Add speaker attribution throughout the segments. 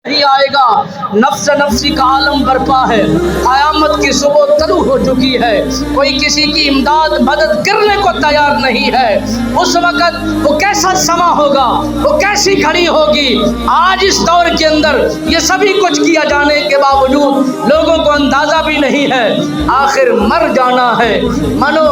Speaker 1: نہیں آئے گا، نفس نفسی کا عالم برپا ہے، قیامت کی صبح طلوع ہو چکی ہے، کوئی کسی کی امداد مدد کرنے کو تیار نہیں ہے۔ اس وقت وہ کیسا سما ہوگا، وہ کیسی گھڑی ہوگی۔ آج اس دور کے اندر یہ سبھی کچھ کیا جانے کے باوجود لوگوں کو اندازہ بھی نہیں ہے، آخر مر جانا ہے، منو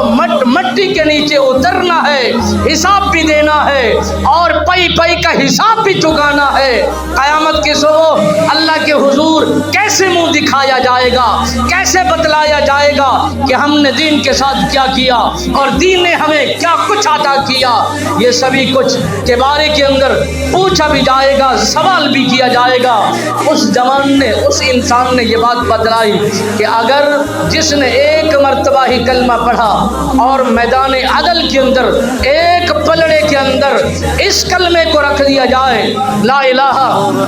Speaker 1: مٹی کے نیچے اترنا ہے، حساب بھی دینا ہے اور پئی پئی کا حساب بھی چکانا ہے۔ قیامت کی صبح اللہ کے حضور کیسے منہ دکھایا جائے گا، کیسے بتلایا جائے گا کہ ہم نے دین کے ساتھ کیا کیا اور دین نے ہمیں کیا کچھ عطا کیا۔ یہ سبھی کچھ کے بارے کے اندر پوچھا بھی جائے گا، سوال بھی کیا جائے گا۔ اس جوان نے، اس انسان نے یہ بات بتلائی کہ اگر جس نے ایک مرتبہ ہی کلمہ پڑھا اور میدان عدل کے اندر ایک پلڑے کے اندر اس کلمے کو رکھ دیا جائے، لا الہ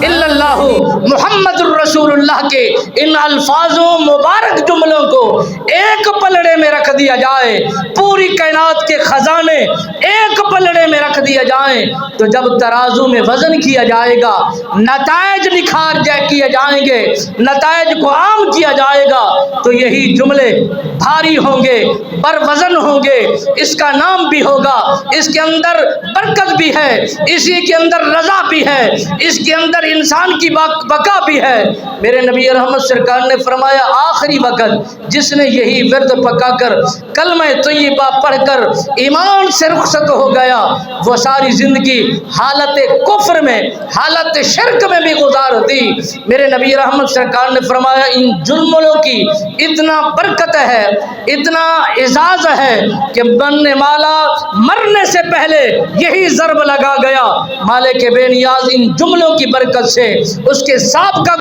Speaker 1: الا اللہ محمد الرسول اللہ کے ان الفاظوں مبارک جملوں کو ایک پلڑے میں رکھ دیا جائے، پوری کائنات کے خزانے ایک پلڑے میں رکھ دیا جائیں، تو جب ترازو میں وزن کیا جائے گا، نتائج نکھار کیے جائیں گے، نتائج کو عام کیا جائے گا، تو یہی جملے بھاری ہوں گے، بر وزن ہوں گے، اس کا نام بھی ہوگا، اس کے اندر برکت بھی ہے، اسی کے اندر رضا بھی ہے، اس کے اندر انسان کی بقا بھی ہے۔ میرے نبی رحمت سرکار نے فرمایا آخری وقت جس نے یہی ورد پکا کر کلمہ طیبہ پڑھ کر ایمان سے رخصت ہو گیا، وہ ساری زندگی حالت کفر میں، حالت شرک میں بھی گزار دی۔ میرے نبی رحمت سرکار نے فرمایا ان جملوں کی اتنا برکت ہے، اتنا اعزاز ہے کہ بننے والا مرنے سے پہلے یہی ضرب لگا گیا، مالک بے نیاز ان جملوں کی برکت سے اس کے ساتھ کا